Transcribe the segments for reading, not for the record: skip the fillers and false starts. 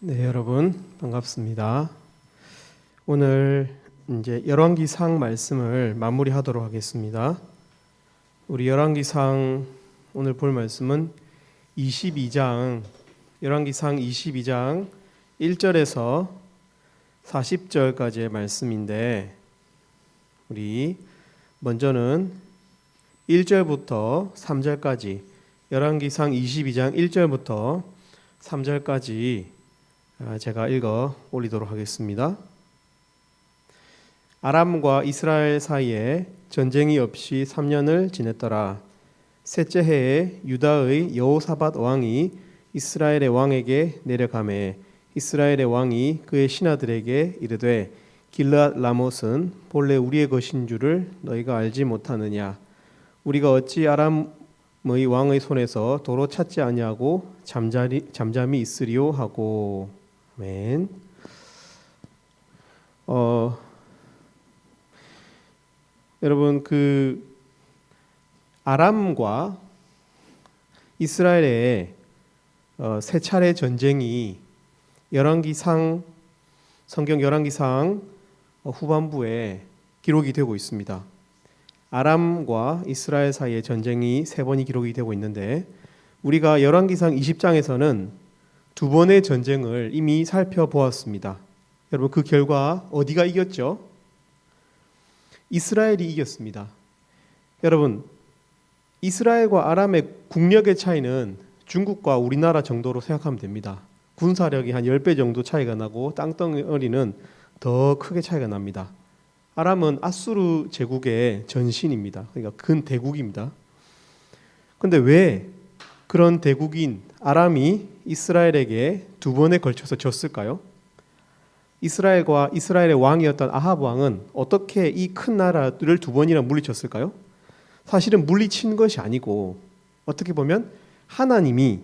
네, 여러분 반갑습니다. 오늘 이제 열왕기상 말씀을 마무리하도록 하겠습니다. 우리 열왕기상 오늘 볼 말씀은 22장 열왕기상 22장 1절에서 40절까지의 말씀인데 우리 먼저는 1절부터 3절까지 열왕기상 22장 1절부터 3절까지 제가 읽어 올리도록 하겠습니다. 아람과 이스라엘 사이에 전쟁이 없이 3년을 지냈더라. 셋째 해에 유다의 여호사밧 왕이 이스라엘의 왕에게 내려가매 이스라엘의 왕이 그의 신하들에게 이르되 길르앗 라못은 본래 우리의 것인 줄을 너희가 알지 못하느냐. 우리가 어찌 아람의 왕의 손에서 도로 찾지 아니하고 잠잠히 있으리요 하고. 아멘. 여러분 아람과 이스라엘의 세 차례 전쟁이 성경 열왕기상 후반부에 기록이 되고 있습니다. 아람과 이스라엘 사이의 전쟁이 세 번이 기록이 되고 있는데 우리가 열왕기상 20장에서는 두 번의 전쟁을 이미 살펴보았습니다. 여러분 그 결과 어디가 이겼죠? 이스라엘이 이겼습니다. 여러분 이스라엘과 아람의 국력의 차이는 중국과 우리나라 정도로 생각하면 됩니다. 군사력이 한 10배 정도 차이가 나고 땅덩어리는 더 크게 차이가 납니다. 아람은 아수르 제국의 전신입니다. 그러니까 큰 대국입니다. 그런데 왜 그런 대국인 아람이 이스라엘에게 두 번에 걸쳐서 졌을까요? 이스라엘과 이스라엘의 왕이었던 아합 왕은 어떻게 이 큰 나라를 두 번이나 물리쳤을까요? 사실은 물리친 것이 아니고 어떻게 보면 하나님이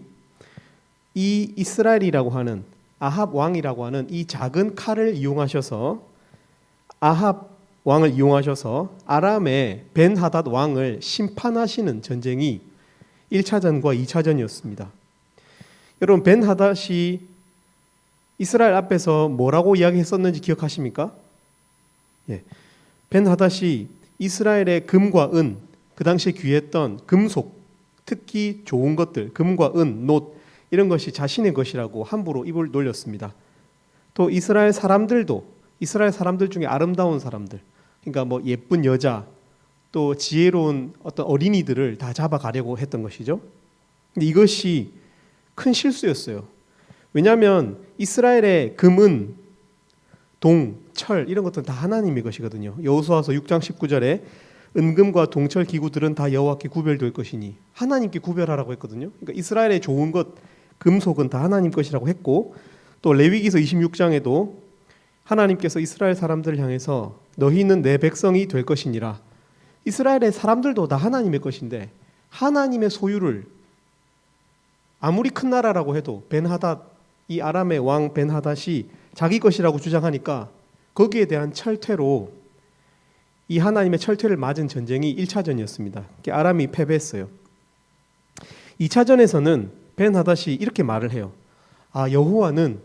이 이스라엘이라고 하는 아합 왕이라고 하는 이 작은 칼을 이용하셔서 아합 왕을 이용하셔서 아람의 벤하닷 왕을 심판하시는 전쟁이 1차전과 2차전이었습니다. 여러분 벤하닷이 이스라엘 앞에서 뭐라고 이야기했었는지 기억하십니까? 벤하닷이 이스라엘의 금과 은, 그 당시에 귀했던 금속, 특히 좋은 것들, 금과 은, 놋 이런 것이 자신의 것이라고 함부로 입을 놀렸습니다. 또 이스라엘 사람들 중에 아름다운 사람들, 그러니까 뭐 예쁜 여자, 또 지혜로운 어떤 어린이들을 다 잡아가려고 했던 것이죠. 근데 이것이 큰 실수였어요. 왜냐하면 이스라엘의 금은 동, 철 이런 것들은 다 하나님의 것이거든요. 여호수아서 6장 19절에 은금과 동철 기구들은 다 여호와께 구별될 것이니 하나님께 구별하라고 했거든요. 그러니까 이스라엘의 좋은 것, 금속은 다 하나님 것이라고 했고 또 레위기서 26장에도 하나님께서 이스라엘 사람들을 향해서 너희는 내 백성이 될 것이니라. 이스라엘의 사람들도 다 하나님의 것인데 하나님의 소유를 아무리 큰 나라라고 해도 벤하닷 이 아람의 왕 벤하닷이 자기 것이라고 주장하니까 거기에 대한 철퇴로 이 하나님의 철퇴를 맞은 전쟁이 1차전이었습니다. 아람이 패배했어요. 2차전에서는 벤하닷이 이렇게 말을 해요. 여호와는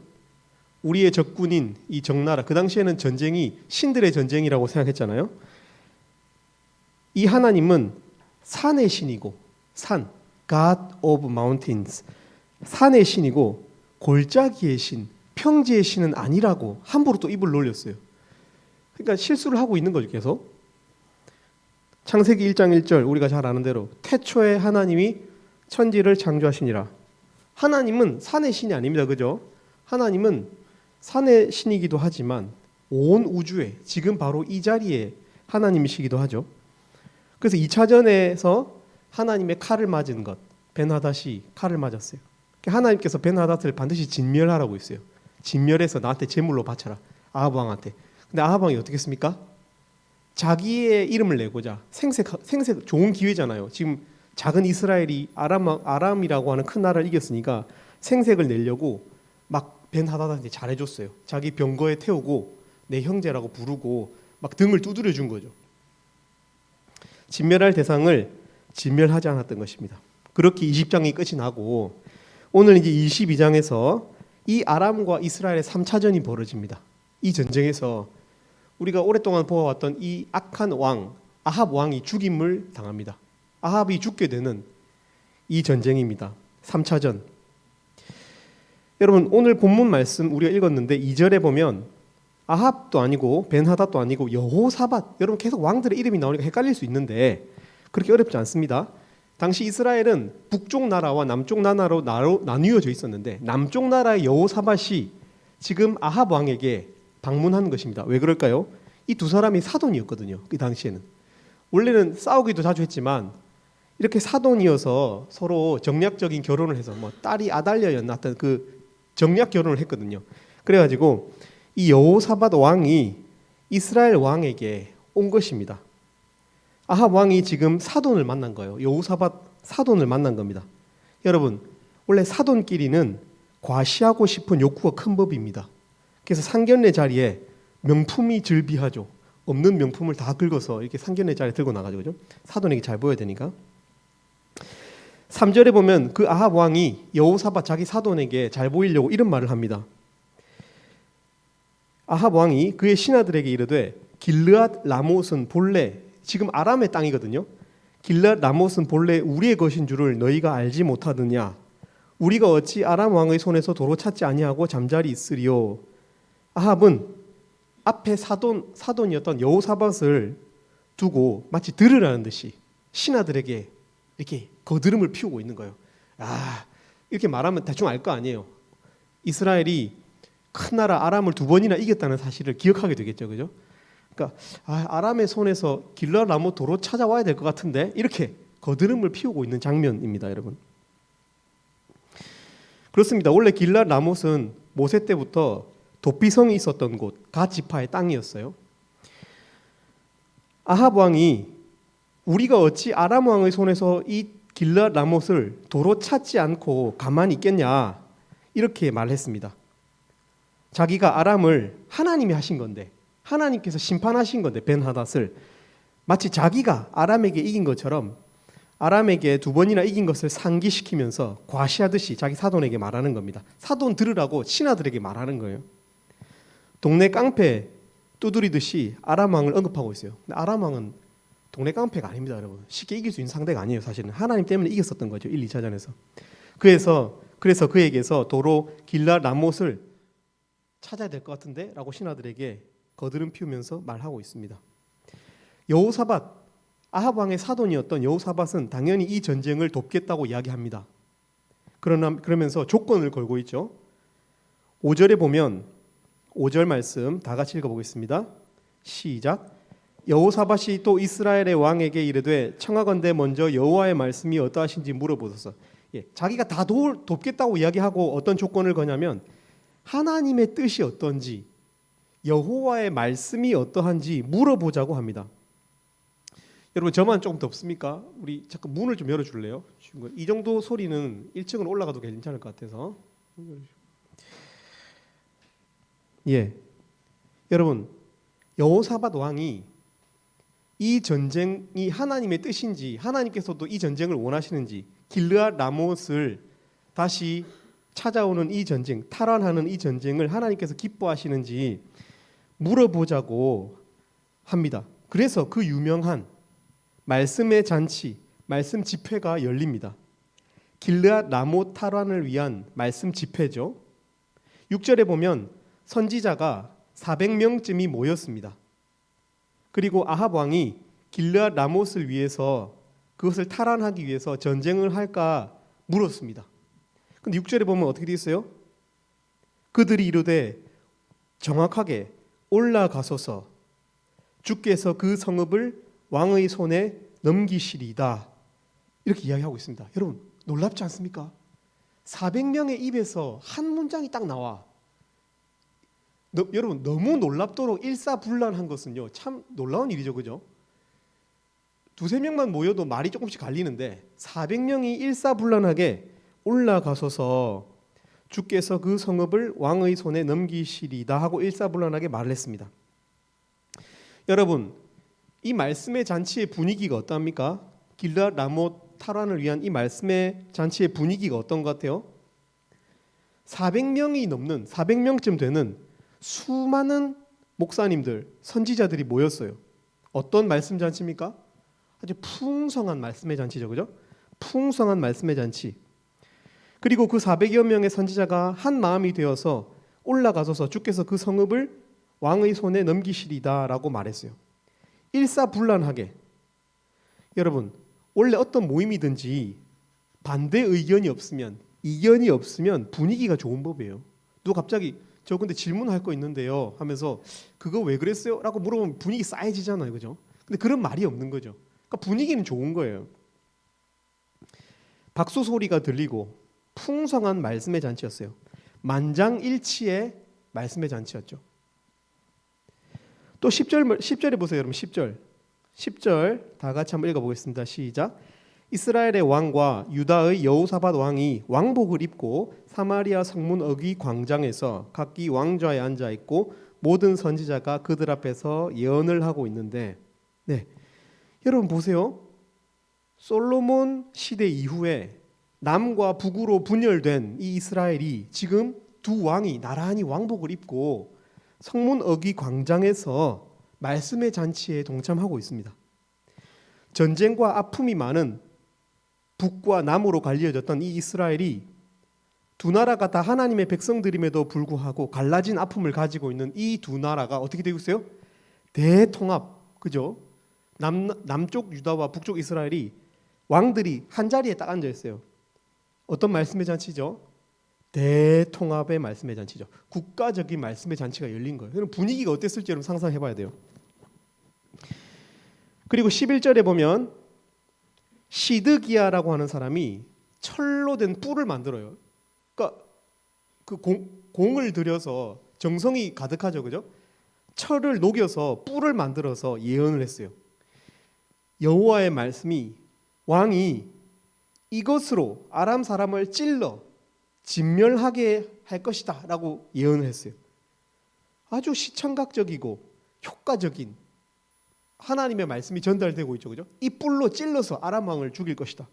우리의 적군인 이 적나라, 그 당시에는 전쟁이 신들의 전쟁이라고 생각했잖아요. 이 하나님은 산의 신이고 산, God of Mountains, 산의 신이고 골짜기의 신, 평지의 신은 아니라고 함부로 또 입을 놀렸어요. 그러니까 실수를 하고 있는 거죠, 계속. 창세기 1장 1절 우리가 잘 아는 대로 태초에 하나님이 천지를 창조하시니라. 하나님은 산의 신이 아닙니다. 그죠? 하나님은 산의 신이기도 하지만 온 우주에 지금 바로 이 자리에 하나님이시기도 하죠. 그래서 2차전에서 하나님의 칼을 맞은 것, 벤하닷이 칼을 맞았어요. 하나님께서 벤하닷을 반드시 진멸하라고 했어요. 진멸해서 나한테 제물로 바쳐라. 아합 왕한테. 근데 아합 왕이 어떻게 했습니까? 자기의 이름을 내고자 생색 좋은 기회잖아요. 지금 작은 이스라엘이 아람이라고 하는 큰 나라를 이겼으니까 생색을 내려고 막 벤하닷한테 잘해줬어요. 자기 병거에 태우고 내 형제라고 부르고 막 등을 두드려 준 거죠. 진멸할 대상을 진멸하지 않았던 것입니다. 그렇게 20장이 끝이 나고 오늘 이제 22장에서 이 아람과 이스라엘의 3차전이 벌어집니다. 이 전쟁에서 우리가 오랫동안 보아왔던 이 악한 왕 아합 왕이 죽임을 당합니다. 아합이 죽게 되는 이 전쟁입니다. 3차전. 여러분 오늘 본문 말씀 우리가 읽었는데 2절에 보면 아합도 아니고 벤하닷도 아니고 여호사밧, 여러분 계속 왕들의 이름이 나오니까 헷갈릴 수 있는데 그렇게 어렵지 않습니다. 당시 이스라엘은 북쪽 나라와 남쪽 나라로 나뉘어져 있었는데 남쪽 나라의 여호사밧이 지금 아합 왕에게 방문한 것입니다. 왜 그럴까요? 이 두 사람이 사돈이었거든요. 그 당시에는 원래는 싸우기도 자주 했지만 이렇게 사돈이어서 서로 정략적인 결혼을 해서 뭐 딸이 아달랴였나 하여튼 그 정략 결혼을 했거든요. 그래가지고 이 여호사밧 왕이 이스라엘 왕에게 온 것입니다. 아합 왕이 지금 사돈을 만난 거예요. 여호사밧 사돈을 만난 겁니다. 여러분 원래 사돈끼리는 과시하고 싶은 욕구가 큰 법입니다. 그래서 상견례 자리에 명품이 즐비하죠. 없는 명품을 다 긁어서 이렇게 상견례 자리에 들고 나가죠. 그죠? 사돈에게 잘 보여야 되니까. 3절에 보면 그 아합 왕이 여호사밧 자기 사돈에게 잘 보이려고 이런 말을 합니다. 아합 왕이 그의 신하들에게 이르되 길르앗 라못은 본래 지금 아람의 땅이거든요. 길르앗 라못은 본래 우리의 것인 줄을 너희가 알지 못하느냐? 우리가 어찌 아람 왕의 손에서 도로 찾지 아니하고 잠자리 있으리요? 아합은 앞에 사돈이었던 여호사밧을 두고 마치 들으라는 듯이 신하들에게 이렇게 거드름을 피우고 있는 거예요. 이렇게 말하면 대충 알 거 아니에요. 이스라엘이 큰 나라 아람을 2번이나 이겼다는 사실을 기억하게 되겠죠, 그죠? 그러니까 아람의 손에서 길르앗 라못 도로 찾아와야 될 것 같은데 이렇게 거드름을 피우고 있는 장면입니다, 여러분. 그렇습니다. 원래 길르앗 라못은 모세 때부터 도피성이 있었던 곳, 갓 지파의 땅이었어요. 아합 왕이 우리가 어찌 아람 왕의 손에서 이 길르앗 라못을 도로 찾지 않고 가만히 있겠냐 이렇게 말했습니다. 자기가 아람을 하나님이 하신 건데 하나님께서 심판하신 건데 벤하닷을 마치 자기가 아람에게 이긴 것처럼 아람에게 2번이나 이긴 것을 상기시키면서 과시하듯이 자기 사돈에게 말하는 겁니다. 사돈 들으라고 신하들에게 말하는 거예요. 동네 깡패 두드리듯이 아람 왕을 언급하고 있어요. 근데 아람 왕은 동네 깡패가 아닙니다, 여러분. 쉽게 이길 수 있는 상대가 아니에요. 사실은 하나님 때문에 이겼었던 거죠. 1, 2차전에서. 그래서 그에게서 도로 길르앗 라못을 찾아야 될 것 같은데 라고 신하들에게 거드름 피우면서 말하고 있습니다. 여호사밧, 아합 왕의 사돈이었던 여호사밧은 당연히 이 전쟁을 돕겠다고 이야기합니다. 그러면서 조건을 걸고 있죠. 5절에 보면 5절 말씀 다 같이 읽어보겠습니다. 시작. 여호사밧이 또 이스라엘의 왕에게 이르되 청하건대 먼저 여호와의 말씀이 어떠하신지 물어보소서. 자기가 다 돕겠다고 이야기하고 어떤 조건을 거냐면 하나님의 뜻이 어떤지 여호와의 말씀이 어떠한지 물어보자고 합니다. 여러분 저만 조금 덥습니까? 우리 잠깐 문을 좀 열어줄래요? 이 정도 소리는 1층으로 올라가도 괜찮을 것 같아서. 여러분 여호사밧 왕이 이 전쟁이 하나님의 뜻인지 하나님께서도 이 전쟁을 원하시는지 길르앗 라못을 다시 찾아오는 이 전쟁, 탈환하는 이 전쟁을 하나님께서 기뻐하시는지 물어보자고 합니다. 그래서 그 유명한 말씀의 잔치, 말씀 집회가 열립니다. 길르앗 라못 탈환을 위한 말씀 집회죠. 6절에 보면 선지자가 400명쯤이 모였습니다. 그리고 아합 왕이 길르앗 라못을 위해서 그것을 탈환하기 위해서 전쟁을 할까 물었습니다. 근데 6절에 보면 어떻게 되어 있어요? 그들이 이르되 정확하게 올라가소서 주께서 그 성읍을 왕의 손에 넘기시리다 이렇게 이야기하고 있습니다. 여러분 놀랍지 않습니까? 400명의 입에서 한 문장이 딱 나와. 여러분 너무 놀랍도록 일사불란한 것은요 참 놀라운 일이죠, 그죠? 2-3명만 모여도 말이 조금씩 갈리는데 400명이 일사불란하게 올라가소서 주께서 그 성읍을 왕의 손에 넘기시리다 하고 일사불란하게 말을 했습니다. 여러분 이 말씀의 잔치의 분위기가 어떠합니까? 길르앗 라못 탈환을 위한 이 말씀의 잔치의 분위기가 어떤 것 같아요? 400명이 넘는 400명쯤 되는 수많은 목사님들, 선지자들이 모였어요. 어떤 말씀 잔치입니까? 아주 풍성한 말씀의 잔치죠. 그죠? 풍성한 말씀의 잔치. 그리고 그 400여 명의 선지자가 한 마음이 되어서 올라가서서 주께서 그 성읍을 왕의 손에 넘기시리다라고 말했어요. 일사불란하게. 여러분, 원래 어떤 모임이든지 반대 의견이 없으면, 이견이 없으면 분위기가 좋은 법이에요. 누가 갑자기 저 근데 질문할 거 있는데요 하면서 그거 왜 그랬어요? 라고 물어보면 분위기 싸해지잖아요. 그죠? 근데 그런 말이 없는 거죠. 그러니까 분위기는 좋은 거예요. 박수 소리가 들리고 풍성한 말씀의 잔치였어요. 만장일치의 말씀의 잔치였죠. 또 10절에 보세요. 여러분 10절 다 같이 한번 읽어보겠습니다. 시작. 이스라엘의 왕과 유다의 여호사밧 왕이 왕복을 입고 사마리아 성문 어귀 광장에서 각기 왕좌에 앉아 있고 모든 선지자가 그들 앞에서 예언을 하고 있는데, 네, 여러분 보세요. 솔로몬 시대 이후에 남과 북으로 분열된 이 이스라엘이 지금 두 왕이 나란히 왕복을 입고 성문 어귀 광장에서 말씀의 잔치에 동참하고 있습니다. 전쟁과 아픔이 많은 북과 남으로 갈려졌던 이 이스라엘이 두 나라가 다 하나님의 백성들임에도 불구하고 갈라진 아픔을 가지고 있는 이 두 나라가 어떻게 되고 있어요? 대통합, 그죠? 남쪽 유다와 북쪽 이스라엘이 왕들이 한 자리에 딱 앉아 있어요. 어떤 말씀의 잔치죠? 대통합의 말씀의 잔치죠. 국가적인 말씀의 잔치가 열린 거예요. 그럼 분위기가 어땠을지 여러분 상상해 봐야 돼요. 그리고 11절에 보면 시드기야라고 하는 사람이 철로 된 뿔을 만들어요. 그러니까 그 공을 들여서 정성이 가득하죠. 그죠? 철을 녹여서 뿔을 만들어서 예언을 했어요. 여호와의 말씀이 왕이 이것으로 아람 사람을 찔러 진멸하게 할 것이다 라고 예언을 했어요. 아주 시청각적이고 효과적인 하나님의 말씀이 전달되고 있죠. 그죠? 이 뿔로 찔러서 아람 왕을 죽일 것이다.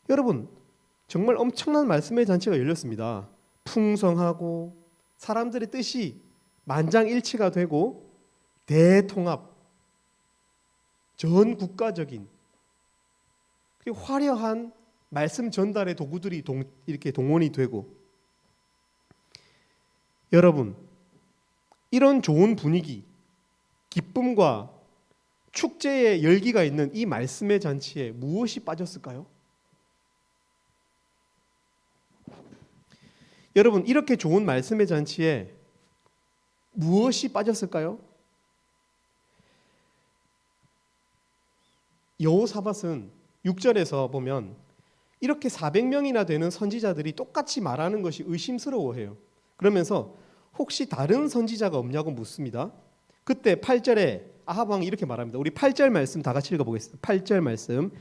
여러분, 정말 엄청난 말씀의 잔치가 열렸습니다. 풍성하고 사람들의 뜻이 만장일치가 되고 대통합, 전 국가적인 그리고 화려한 말씀 전달의 도구들이 이렇게 동원이 되고, 여러분, 이런 좋은 분위기, 기쁨과 축제의 열기가 있는 이 말씀의 잔치에 무엇이 빠졌을까요? 여러분, 이렇게 좋은 말씀의 잔치에 무엇이 빠졌을까요? 여호사밧은 6절에서 보면 이렇게 400명이나 되는 선지자들이 똑같이 말하는 것이 의심스러워해요. 그러면서 혹시 다른 선지자가 없냐고 묻습니다. 그때 8절에 아합 왕이 이렇게 말합니다. 우리 8절 말씀 다 같이 읽어보겠습니다. 8절 말씀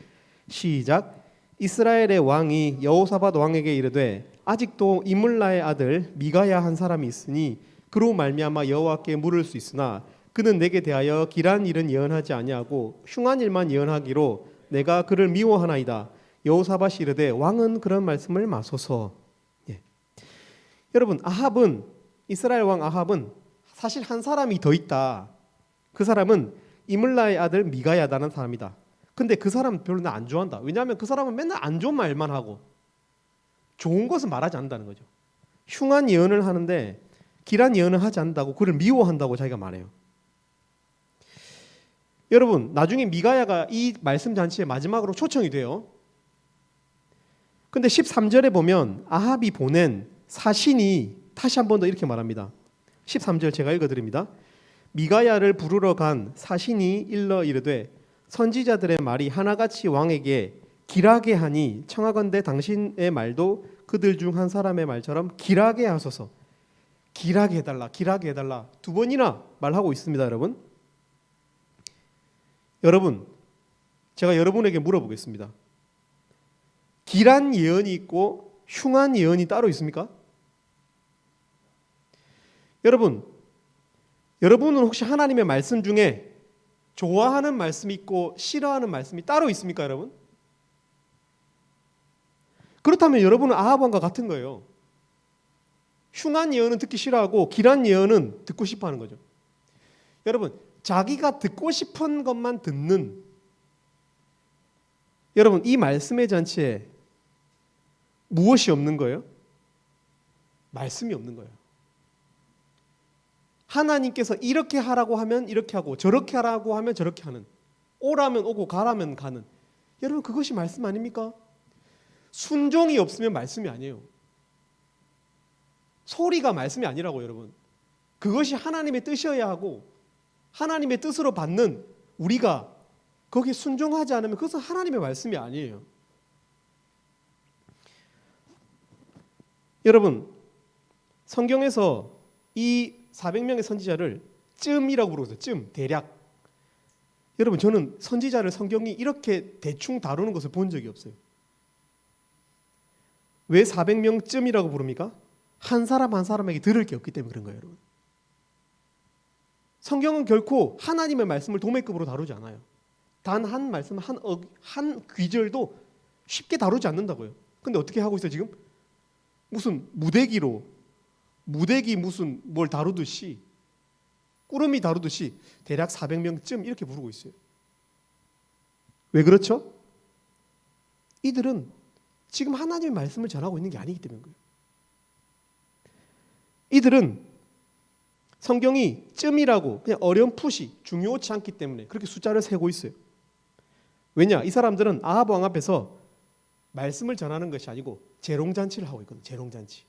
시작. 이스라엘의 왕이 여호사밧 왕에게 이르되 아직도 이물라의 아들 미가야 한 사람이 있으니 그로 말미암아 여호와께 물을 수 있으나 그는 내게 대하여 길한 일은 예언하지 아니하고 흉한 일만 예언하기로 내가 그를 미워하나이다. 여호사밧이 이르되 왕은 그런 말씀을 마소서. 예. 여러분, 이스라엘 왕 아합은 사실 한 사람이 더 있다. 그 사람은 이물라의 아들 미가야다는 사람이다. 근데 그 사람 별로 나 안 좋아한다. 왜냐하면 그 사람은 맨날 안 좋은 말만 하고 좋은 것은 말하지 않는다는 거죠. 흉한 예언을 하는데 길한 예언을 하지 않는다고 그를 미워한다고 자기가 말해요. 여러분, 나중에 미가야가 이 말씀 잔치의 마지막으로 초청이 돼요. 근데 13절에 보면 아합이 보낸 사신이 다시 한 번 더 이렇게 말합니다. 13절 제가 읽어드립니다. 미가야를 부르러 간 사신이 일러 이르되 선지자들의 말이 하나같이 왕에게 길하게 하니 청하건대 당신의 말도 그들 중 한 사람의 말처럼 길하게 하소서. 길하게 해달라, 길하게 해달라 두 번이나 말하고 있습니다. 여러분, 제가 여러분에게 물어보겠습니다. 길한 예언이 있고 흉한 예언이 따로 있습니까? 여러분은 혹시 하나님의 말씀 중에 좋아하는 말씀이 있고 싫어하는 말씀이 따로 있습니까, 여러분? 그렇다면 여러분은 아합 왕과 같은 거예요. 흉한 예언은 듣기 싫어하고 길한 예언은 듣고 싶어 하는 거죠. 여러분, 자기가 듣고 싶은 것만 듣는, 여러분, 이 말씀의 잔치에 무엇이 없는 거예요? 말씀이 없는 거예요. 하나님께서 이렇게 하라고 하면 이렇게 하고 저렇게 하라고 하면 저렇게 하는, 오라면 오고 가라면 가는, 여러분 그것이 말씀 아닙니까? 순종이 없으면 말씀이 아니에요. 소리가 말씀이 아니라고. 여러분, 그것이 하나님의 뜻이어야 하고 하나님의 뜻으로 받는 우리가 거기에 순종하지 않으면 그것은 하나님의 말씀이 아니에요. 여러분, 성경에서 이 400명의 선지자를 쯤이라고 부르거든요. 쯤, 대략. 여러분, 저는 선지자를 성경이 이렇게 대충 다루는 것을 본 적이 없어요. 왜 400명쯤이라고 부릅니까? 한 사람 한 사람에게 들을 게 없기 때문에 그런 거예요. 여러분, 성경은 결코 하나님의 말씀을 도매급으로 다루지 않아요. 단 한 말씀, 한 귀절도 쉽게 다루지 않는다고요. 근데 어떻게 하고 있어요 지금? 무슨 무대기 무슨 뭘 다루듯이, 꾸러미 다루듯이 대략 400명쯤 이렇게 부르고 있어요. 왜 그렇죠? 이들은 지금 하나님의 말씀을 전하고 있는 게 아니기 때문인 거예요. 이들은 성경이 쯤이라고 그냥 어렴풋이 중요치 않기 때문에 그렇게 숫자를 세고 있어요. 왜냐? 이 사람들은 아합 왕 앞에서 말씀을 전하는 것이 아니고 재롱잔치를 하고 있거든요. 재롱잔치.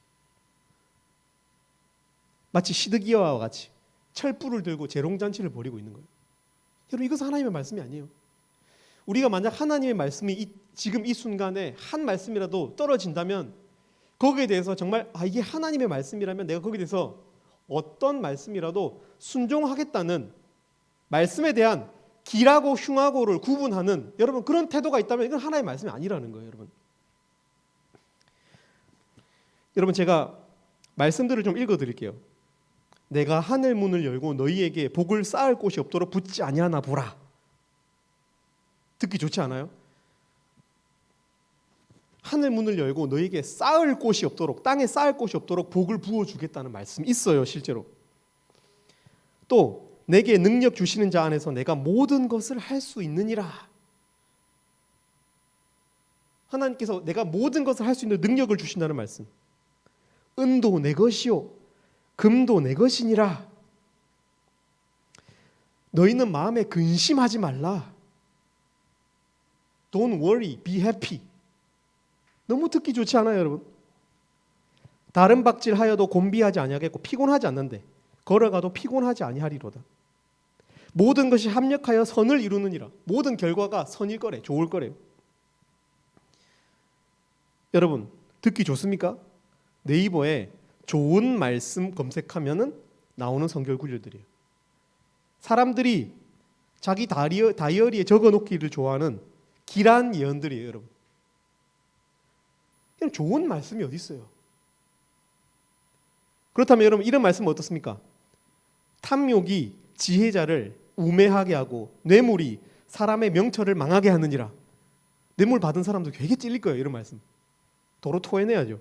마치 시드기야와 같이 철불을 들고 재롱잔치를 벌이고 있는 거예요. 여러분, 이것은 하나님의 말씀이 아니에요. 우리가 만약 하나님의 말씀이 지금 이 순간에 한 말씀이라도 떨어진다면 거기에 대해서 정말 이게 하나님의 말씀이라면 내가 거기에 대해서 어떤 말씀이라도 순종하겠다는, 말씀에 대한 기라고 흉하고를 구분하는, 여러분 그런 태도가 있다면 이건 하나님의 말씀이 아니라는 거예요. 여러분 제가 말씀들을 좀 읽어드릴게요. 내가 하늘 문을 열고 너희에게 복을 쌓을 곳이 없도록 붙지 아니하나 보라. 듣기 좋지 않아요? 하늘 문을 열고 너희에게 쌓을 곳이 없도록, 땅에 쌓을 곳이 없도록 복을 부어주겠다는 말씀이 있어요. 실제로. 또 내게 능력 주시는 자 안에서 내가 모든 것을 할 수 있느니라. 하나님께서 내가 모든 것을 할 수 있는 능력을 주신다는 말씀. 은도 내 것이요 금도 내 것이니라. 너희는 마음에 근심하지 말라. Don't worry, be happy. 너무 듣기 좋지 않아요, 여러분? 다른 박질하여도 곤비하지 아니하겠고 피곤하지 않는데 걸어가도 피곤하지 아니하리로다. 모든 것이 합력하여 선을 이루느니라. 모든 결과가 선일 거래, 좋을 거래요. 여러분, 듣기 좋습니까? 네이버에 좋은 말씀 검색하면은 나오는 성경 구절들이에요. 사람들이 자기 다이어리에 적어놓기를 좋아하는 길한 예언들이에요, 여러분. 그냥 좋은 말씀이 어디 있어요? 그렇다면 여러분 이런 말씀은 어떻습니까? 탐욕이 지혜자를 우매하게 하고 뇌물이 사람의 명철을 망하게 하느니라. 뇌물 받은 사람도 되게 찔릴 거예요. 이런 말씀 도로 토해내야죠.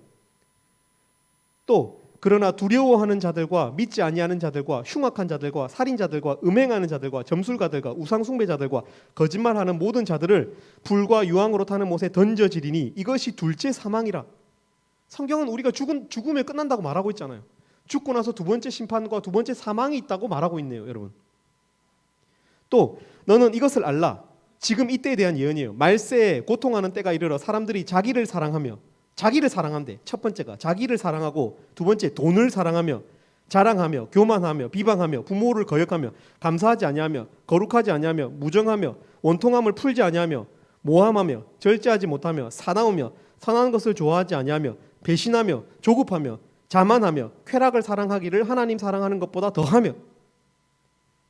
또 그러나 두려워하는 자들과 믿지 아니하는 자들과 흉악한 자들과 살인자들과 음행하는 자들과 점술가들과 우상숭배자들과 거짓말하는 모든 자들을 불과 유황으로 타는 못에 던져지리니 이것이 둘째 사망이라. 성경은 우리가 죽음에 끝난다고 말하고 있잖아요. 죽고 나서 두 번째 심판과 두 번째 사망이 있다고 말하고 있네요, 여러분. 또 너는 이것을 알라. 지금 이때에 대한 예언이에요. 말세에 고통하는 때가 이르러 사람들이 자기를 사랑한대. 첫 번째가 자기를 사랑하고, 두 번째 돈을 사랑하며 자랑하며 교만하며 비방하며 부모를 거역하며 감사하지 아니하며 거룩하지 아니하며 무정하며 원통함을 풀지 아니하며 모함하며 절제하지 못하며 사나우며 선한 것을 좋아하지 아니하며 배신하며 조급하며 자만하며 쾌락을 사랑하기를 하나님 사랑하는 것보다 더하며.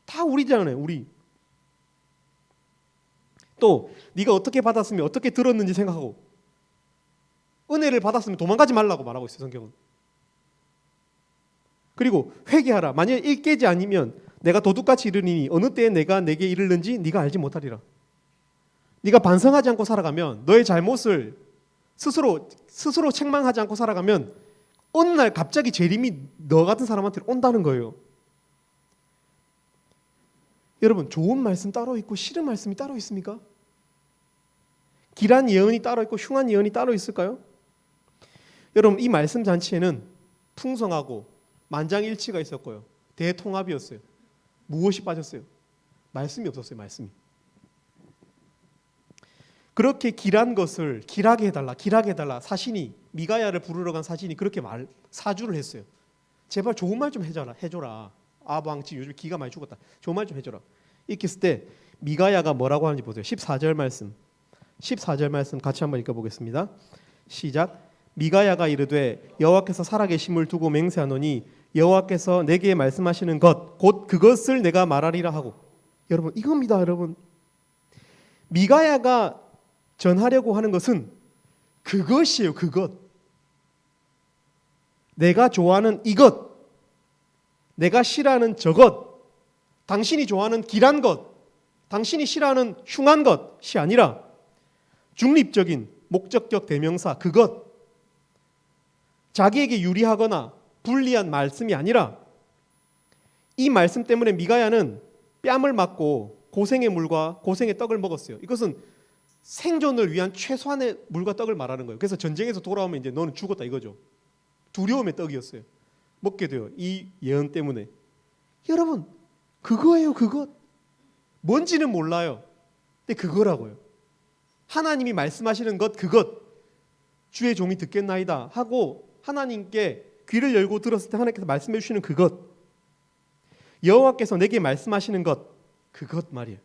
다 우리잖아요, 우리. 또 네가 어떻게 받았으며 어떻게 들었는지 생각하고 은혜를 받았으면 도망가지 말라고 말하고 있어요, 성경은. 그리고 회개하라. 만일 일깨지 아니면 내가 도둑같이 이르니 어느 때에 내가 내게 이르는지 네가 알지 못하리라. 네가 반성하지 않고 살아가면, 너의 잘못을 스스로 책망하지 않고 살아가면 어느 날 갑자기 재림이 너 같은 사람한테 온다는 거예요. 여러분, 좋은 말씀 따로 있고 싫은 말씀이 따로 있습니까? 길한 예언이 따로 있고 흉한 예언이 따로 있을까요? 여러분, 이 말씀 잔치에는 풍성하고 만장일치가 있었고요. 대통합이었어요. 무엇이 빠졌어요? 말씀이 없었어요. 말씀이. 그렇게 길한 것을 길하게 해달라. 사신이 미가야를 부르러 간 사신이 그렇게 사주를 했어요. 제발 좋은 말 좀 해줘라. 아합 왕 지금 요즘 기가 많이 죽었다. 좋은 말 좀 해줘라. 이렇게 했을 때 미가야가 뭐라고 하는지 보세요. 14절 말씀 같이 한번 읽어보겠습니다. 시작. 미가야가 이르되 여호와께서 살아계심을 두고 맹세하노니 여호와께서 내게 말씀하시는 것 곧 그것을 내가 말하리라 하고. 여러분, 이겁니다. 여러분, 미가야가 전하려고 하는 것은 그것이에요. 그것. 내가 좋아하는 이것, 내가 싫어하는 저것, 당신이 좋아하는 길한 것, 당신이 싫어하는 흉한 것이 아니라 중립적인 목적격 대명사 그것, 자기에게 유리하거나 불리한 말씀이 아니라, 이 말씀 때문에 미가야는 뺨을 맞고 고생의 물과 고생의 떡을 먹었어요. 이것은 생존을 위한 최소한의 물과 떡을 말하는 거예요. 그래서 전쟁에서 돌아오면 이제 너는 죽었다 이거죠. 두려움의 떡이었어요. 먹게 돼요. 이 예언 때문에. 여러분, 그거예요. 그것. 뭔지는 몰라요. 근데 그거라고요. 하나님이 말씀하시는 것 그것. 주의 종이 듣겠나이다 하고 하나님께 귀를 열고 들었을 때 하나님께서 말씀해 주시는 그것. 여호와께서 내게 말씀하시는 것 그것 말이에요.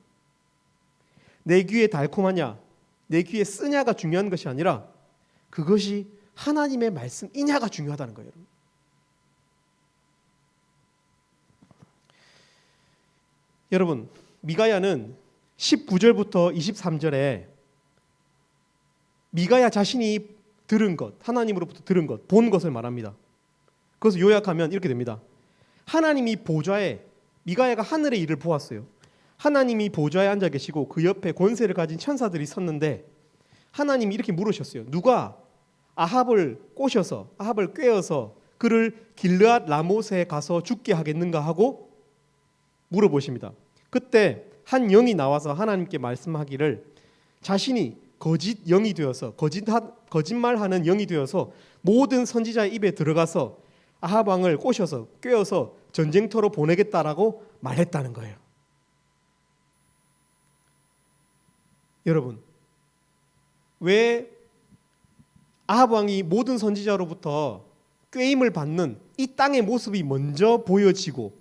내 귀에 달콤하냐 내 귀에 쓰냐가 중요한 것이 아니라 그것이 하나님의 말씀이냐가 중요하다는 거예요. 여러분, 미가야는 19절부터 23절에 미가야 자신이 들은 것, 하나님으로부터 들은 것, 본 것을 말합니다. 그것을 요약하면 이렇게 됩니다. 하나님이 보좌에, 미가야가 하늘의 일을 보았어요. 하나님이 보좌에 앉아 계시고 그 옆에 권세를 가진 천사들이 섰는데 하나님이 이렇게 물으셨어요. 누가 아합을 꼬셔서, 아합을 꿰어서 그를 길르앗 라못에 가서 죽게 하겠는가 하고 물어보십니다. 그때 한 영이 나와서 하나님께 말씀하기를 자신이 거짓 영이 되어서 거짓말하는 영이 되어서 모든 선지자의 입에 들어가서 아합 왕을 꼬셔서 꿰어서 전쟁터로 보내겠다라고 말했다는 거예요. 여러분, 왜 아합 왕이 모든 선지자로부터 꾀임을 받는 이 땅의 모습이 먼저 보여지고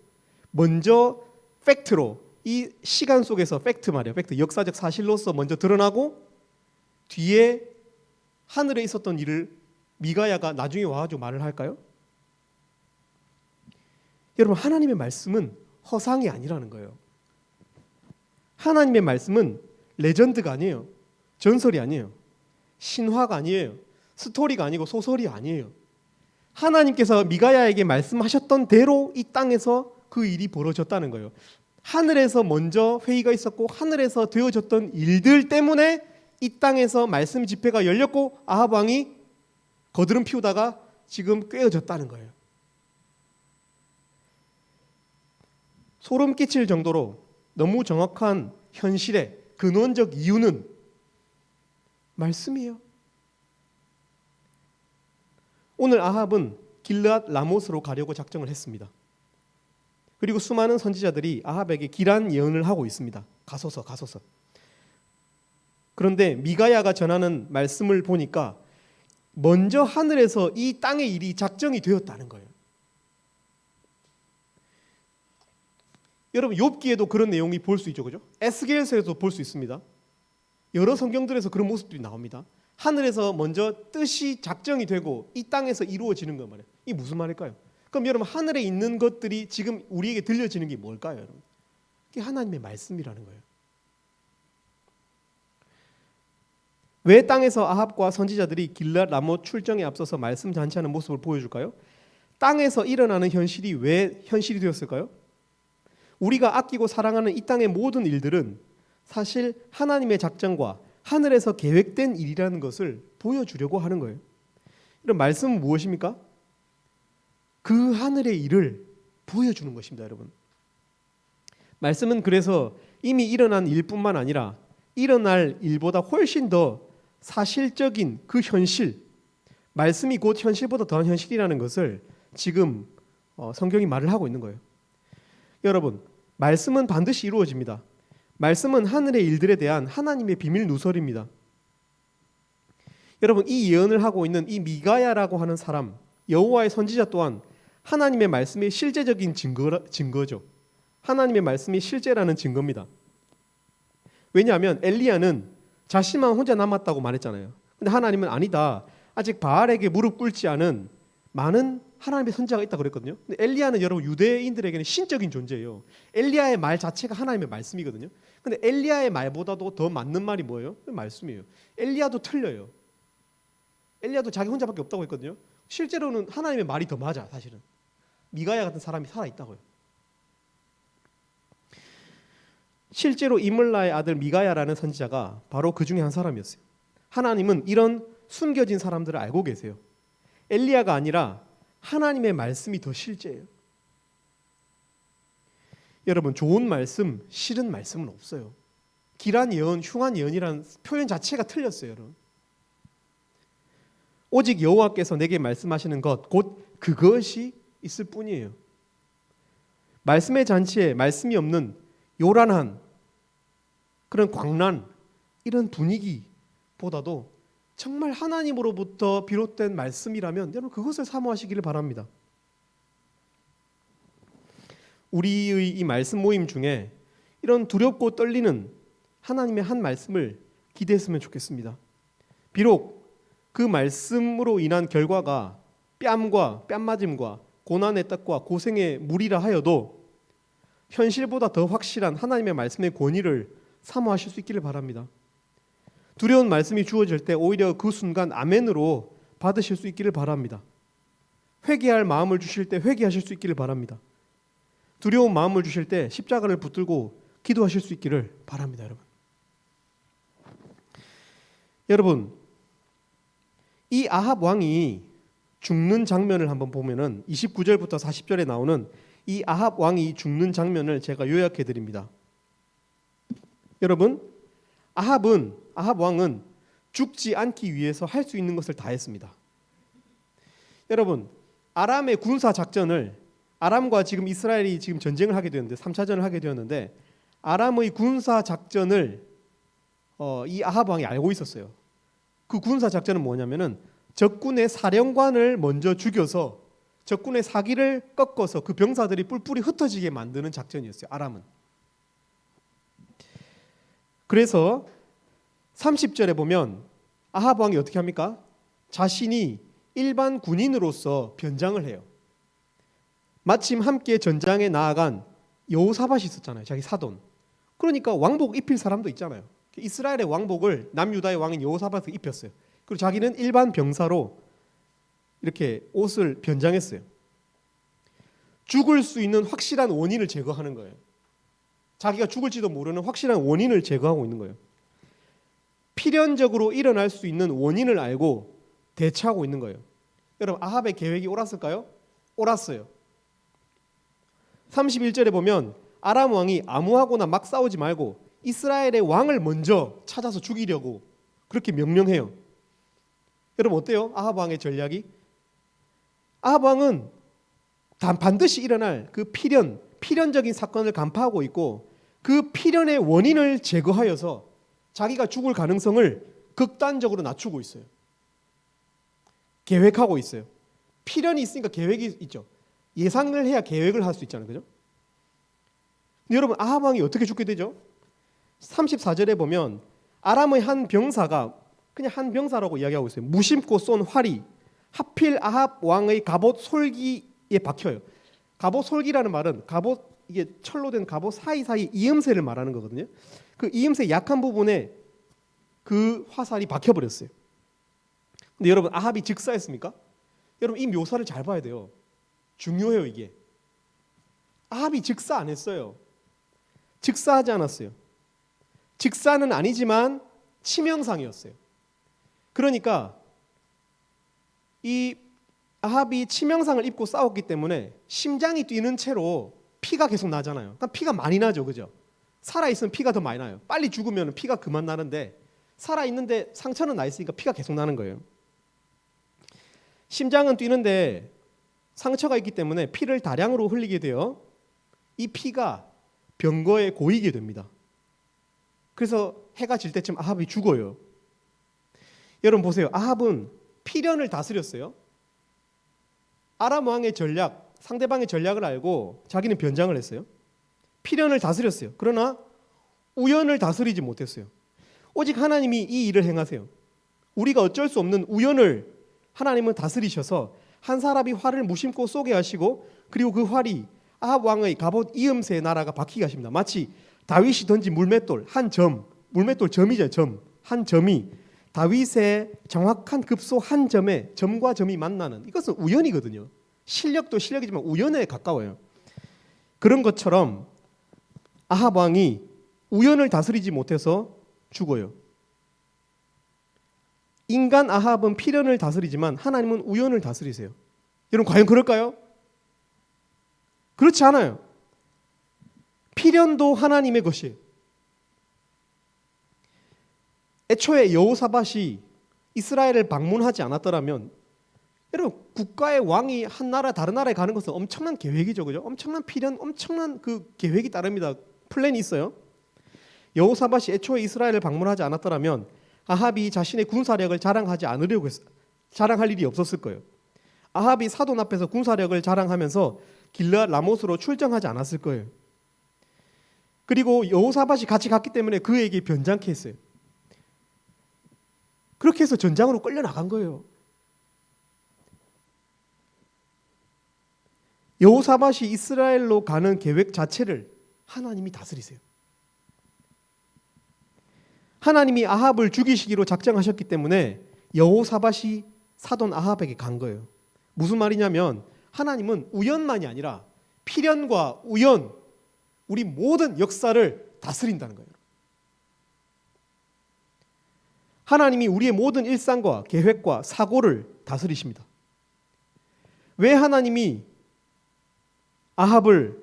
먼저 팩트로 이 시간 속에서 팩트 말이에요. 팩트, 역사적 사실로서 먼저 드러나고 뒤에 하늘에 있었던 일을 미가야가 나중에 와가지고 말을 할까요? 여러분, 하나님의 말씀은 허상이 아니라는 거예요. 하나님의 말씀은 레전드가 아니에요. 전설이 아니에요. 신화가 아니에요. 스토리가 아니고 소설이 아니에요. 하나님께서 미가야에게 말씀하셨던 대로 이 땅에서 그 일이 벌어졌다는 거예요. 하늘에서 먼저 회의가 있었고 하늘에서 되어졌던 일들 때문에 이 땅에서 말씀 집회가 열렸고 아합 왕이 거드름 피우다가 지금 꿰어졌다는 거예요. 소름 끼칠 정도로 너무 정확한 현실의 근원적 이유는 말씀이에요. 오늘 아합은 길르앗 라못으로 가려고 작정을 했습니다. 그리고 수많은 선지자들이 아합에게 길한 예언을 하고 있습니다. 가소서. 그런데 미가야가 전하는 말씀을 보니까 먼저 하늘에서 이 땅의 일이 작정이 되었다는 거예요. 여러분, 욥기에도 그런 내용이 볼 수 있죠, 그죠? 에스겔서에도 볼 수 있습니다. 여러 성경들에서 그런 모습들이 나옵니다. 하늘에서 먼저 뜻이 작정이 되고 이 땅에서 이루어지는 거 말이에요. 이게 무슨 말일까요? 그럼 여러분, 하늘에 있는 것들이 지금 우리에게 들려지는 게 뭘까요, 여러분? 그게 하나님의 말씀이라는 거예요. 왜 땅에서 아합과 선지자들이 길르앗 라못 출정에 앞서서 말씀 잔치하는 모습을 보여줄까요? 땅에서 일어나는 현실이 왜 현실이 되었을까요? 우리가 아끼고 사랑하는 이 땅의 모든 일들은 사실 하나님의 작정과 하늘에서 계획된 일이라는 것을 보여주려고 하는 거예요. 이런 말씀은 무엇입니까? 그 하늘의 일을 보여주는 것입니다, 여러분. 말씀은 그래서 이미 일어난 일뿐만 아니라 일어날 일보다 훨씬 더 사실적인 그 현실, 말씀이 곧 현실보다 더한 현실이라는 것을 지금 성경이 말을 하고 있는 거예요. 여러분, 말씀은 반드시 이루어집니다. 말씀은 하늘의 일들에 대한 하나님의 비밀 누설입니다. 여러분, 이 예언을 하고 있는 이 미가야라고 하는 사람, 여호와의 선지자 또한 하나님의 말씀의 실제적인 증거죠. 하나님의 말씀이 실제라는 증거입니다. 왜냐하면 엘리야는 자신만 혼자 남았다고 말했잖아요. 근데 하나님은 아니다. 아직 바알에게 무릎 꿇지 않은 많은 하나님의 선지자가 있다고 그랬거든요. 근데 엘리야는 여러분 유대인들에게는 신적인 존재예요. 엘리야의 말 자체가 하나님의 말씀이거든요. 근데 엘리야의 말보다도 더 맞는 말이 뭐예요? 말씀이에요. 엘리야도 틀려요. 엘리야도 자기 혼자밖에 없다고 했거든요. 실제로는 하나님의 말이 더 맞아. 사실은 미가야 같은 사람이 살아있다고요. 실제로 이물라의 아들 미가야라는 선지자가 바로 그 중에 한 사람이었어요. 하나님은 이런 숨겨진 사람들을 알고 계세요. 엘리야가 아니라 하나님의 말씀이 더 실제예요. 여러분, 좋은 말씀, 싫은 말씀은 없어요. 길한 예언, 흉한 예언이라는 표현 자체가 틀렸어요, 여러분. 오직 여호와께서 내게 말씀하시는 것, 곧 그것이 있을 뿐이에요. 말씀의 잔치에 말씀이 없는 요란한 그런 광란, 이런 분위기보다도 정말 하나님으로부터 비롯된 말씀이라면 여러분 그것을 사모하시기를 바랍니다. 우리의 이 말씀 모임 중에 이런 두렵고 떨리는 하나님의 한 말씀을 기대했으면 좋겠습니다. 비록 그 말씀으로 인한 결과가 뺨과 뺨맞음과 고난의 떡과 고생의 물이라 하여도 현실보다 더 확실한 하나님의 말씀의 권위를 사모하실 수 있기를 바랍니다. 두려운 말씀이 주어질 때 오히려 그 순간 아멘으로 받으실 수 있기를 바랍니다. 회개할 마음을 주실 때 회개하실 수 있기를 바랍니다. 두려운 마음을 주실 때 십자가를 붙들고 기도하실 수 있기를 바랍니다, 여러분. 여러분, 이 아합 왕이 죽는 장면을 한번 보면은 29절부터 40절에 나오는 이 아합 왕이 죽는 장면을 제가 요약해 드립니다. 여러분, 아합 왕은 죽지 않기 위해서 할 수 있는 것을 다 했습니다. 여러분, 아람의 군사 작전을 아람과 지금 이스라엘이 지금 전쟁을 하게 되었는데 3차전을 하게 되었는데 아람의 군사 작전을 이 아합 왕이 알고 있었어요. 그 군사 작전은 뭐냐면은 적군의 사령관을 먼저 죽여서 적군의 사기를 꺾어서 그 병사들이 뿔뿔이 흩어지게 만드는 작전이었어요. 아람은. 그래서 30절에 보면 아합 왕이 어떻게 합니까? 자신이 일반 군인으로서 변장을 해요. 마침 함께 전장에 나아간 여호사밧이 있었잖아요. 자기 사돈. 그러니까 왕복 입힐 사람도 있잖아요. 이스라엘의 왕복을 남유다의 왕인 여호사밧이 입혔어요. 그리고 자기는 일반 병사로 이렇게 옷을 변장했어요. 죽을 수 있는 확실한 원인을 제거하는 거예요. 자기가 죽을지도 모르는 확실한 원인을 제거하고 있는 거예요. 필연적으로 일어날 수 있는 원인을 알고 대처하고 있는 거예요. 여러분, 아합의 계획이 옳았을까요? 옳았어요. 31절에 보면 아람 왕이 아무하고나 막 싸우지 말고 이스라엘의 왕을 먼저 찾아서 죽이려고 그렇게 명령해요. 여러분 어때요? 아합 왕의 전략이? 아합 왕은 반드시 일어날 그 필연적인 사건을 간파하고 있고 그 필연의 원인을 제거하여서 자기가 죽을 가능성을 극단적으로 낮추고 있어요. 계획하고 있어요. 필연이 있으니까 계획이 있죠. 예상을 해야 계획을 할 수 있잖아요. 그죠? 근데 여러분 아합 왕이 어떻게 죽게 되죠? 34절에 보면 아람의 한 병사가 그냥 한 병사라고 이야기하고 있어요. 무심코 쏜 활이 하필 아합 왕의 갑옷 솔기에 박혀요. 갑옷 솔기라는 말은 갑옷 이게 철로 된 갑옷 사이사이 이음새를 말하는 거거든요. 그 이음새 약한 부분에 그 화살이 박혀버렸어요. 근데 여러분 아합이 즉사했습니까? 여러분 이 묘사를 잘 봐야 돼요. 중요해요 이게. 아합이 즉사 안 했어요. 즉사하지 않았어요. 즉사는 아니지만 치명상이었어요. 그러니까 이 아합이 치명상을 입고 싸웠기 때문에 심장이 뛰는 채로 피가 계속 나잖아요. 그러니까 피가 많이 나죠, 그죠? 살아있으면 피가 더 많이 나요. 빨리 죽으면 피가 그만 나는데 살아있는데 상처는 나 있으니까 피가 계속 나는 거예요. 심장은 뛰는데 상처가 있기 때문에 피를 다량으로 흘리게 되어 이 피가 병거에 고이게 됩니다. 그래서 해가 질 때쯤 아합이 죽어요. 여러분 보세요. 아합은 피련을 다스렸어요. 아람 왕의 전략, 상대방의 전략을 알고 자기는 변장을 했어요. 피련을 다스렸어요. 그러나 우연을 다스리지 못했어요. 오직 하나님이 이 일을 행하세요. 우리가 어쩔 수 없는 우연을 하나님은 다스리셔서 한 사람이 활을 무심코 쏘게 하시고 그리고 그 활이 아합 왕의 갑옷 이음새의 나라가 박히게 하십니다. 마치 다윗이 던진 물맷돌 한 점, 물맷돌 점이죠, 점. 한 점이 다윗의 정확한 급소 한 점에 점과 점이 만나는, 이것은 우연이거든요. 실력도 실력이지만 우연에 가까워요. 그런 것처럼 아합 왕이 우연을 다스리지 못해서 죽어요. 인간 아합은 필연을 다스리지만 하나님은 우연을 다스리세요. 여러분 과연 그럴까요? 그렇지 않아요. 필연도 하나님의 것이에요. 애초에 여호사밧이 이스라엘을 방문하지 않았더라면, 여러분 국가의 왕이 한 나라 다른 나라에 가는 것은 엄청난 계획이죠, 그죠? 엄청난 필연, 엄청난 그 계획이 따릅니다. 플랜이 있어요. 여호사밧이 애초에 이스라엘을 방문하지 않았더라면 아합이 자신의 군사력을 자랑할 일이 없었을 거예요. 아합이 사돈 앞에서 군사력을 자랑하면서 길르앗 라못으로 출정하지 않았을 거예요. 그리고 여호사밧이 같이 갔기 때문에 그에게 변장케 했어요. 그렇게 해서 전장으로 끌려나간 거예요. 여호사밧이 이스라엘로 가는 계획 자체를 하나님이 다스리세요. 하나님이 아합을 죽이시기로 작정하셨기 때문에 여호사밧이 사돈 아합에게 간 거예요. 무슨 말이냐면 하나님은 우연만이 아니라 필연과 우연, 우리 모든 역사를 다스린다는 거예요. 하나님이 우리의 모든 일상과 계획과 사고를 다스리십니다. 왜 하나님이 아합을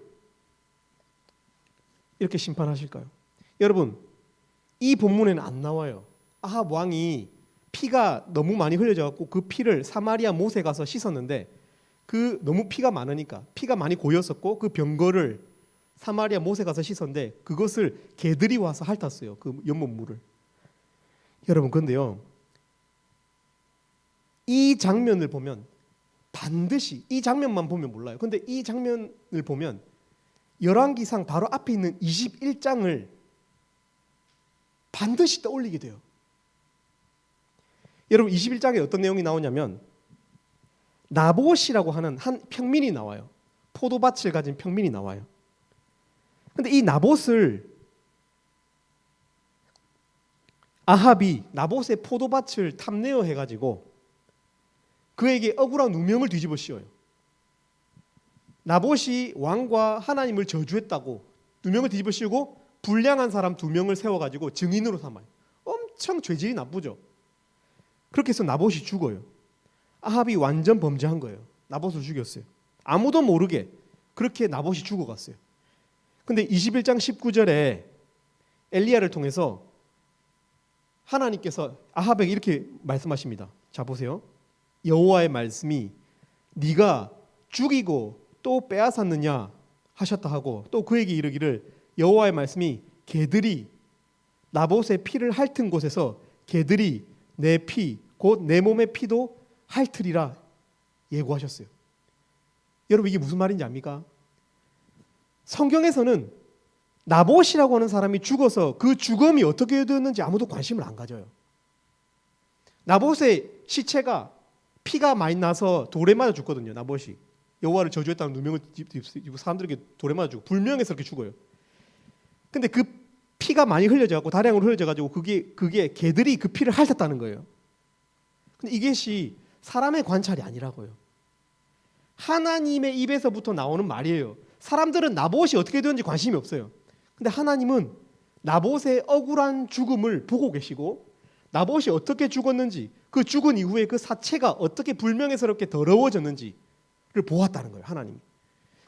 이렇게 심판하실까요? 여러분, 이 본문에는 안 나와요. 아합 왕이 피가 너무 많이 흘려져 갖고 그 피를 사마리아 못에 가서 씻었는데, 그 너무 피가 많으니까 피가 많이 고였었고 그 병거를 사마리아 못에 가서 씻었는데 그것을 개들이 와서 핥았어요. 그 연못물을. 여러분 그런데요, 이 장면을 보면 반드시, 이 장면만 보면 몰라요. 근데 이 장면을 보면 열왕기상 바로 앞에 있는 21장을 반드시 떠올리게 돼요. 여러분 21장에 어떤 내용이 나오냐면 나봇이라고 하는 한 평민이 나와요. 포도밭을 가진 평민이 나와요. 근데 이 나봇을 아합이 나봇의 포도밭을 탐내어 해가지고 그에게 억울한 누명을 뒤집어 씌워요. 나봇이 왕과 하나님을 저주했다고 누명을 뒤집어 씌우고 불량한 사람 2명을 세워가지고 증인으로 삼아요. 엄청 죄질이 나쁘죠. 그렇게 해서 나봇이 죽어요. 아합이 완전 범죄한 거예요. 나봇을 죽였어요. 아무도 모르게 그렇게 나봇이 죽어갔어요. 근데 21장 19절에 엘리야를 통해서 하나님께서 아합에게 이렇게 말씀하십니다. 자 보세요. 여호와의 말씀이 네가 죽이고 또 빼앗았느냐 하셨다 하고, 또 그에게 이르기를 여호와의 말씀이 개들이 나봇의 피를 핥은 곳에서 개들이 내 피 곧 내 몸의 피도 핥으리라 예고하셨어요. 여러분 이게 무슨 말인지 압니까? 성경에서는 나봇이라고 하는 사람이 죽어서 그 죽음이 어떻게 되었는지 아무도 관심을 안 가져요. 나봇의 시체가 피가 많이 나서 돌에 맞아 죽거든요. 나봇이 여호와를 저주했다는 누명을 뒤집고 사람들에게 돌에 맞아 죽고 불명예서 이렇게 죽어요. 근데 그 피가 많이 흘려져 갖고 다량으로 흘려져 가지고 그게 개들이 그 피를 핥았다는 거예요. 근데 이것이 사람의 관찰이 아니라고요. 하나님의 입에서부터 나오는 말이에요. 사람들은 나봇이 어떻게 되는지 관심이 없어요. 근데 하나님은 나봇의 억울한 죽음을 보고 계시고 나봇이 어떻게 죽었는지, 그 죽은 이후에 그 사체가 어떻게 불명예스럽게 더러워졌는지를 보았다는 거예요, 하나님이.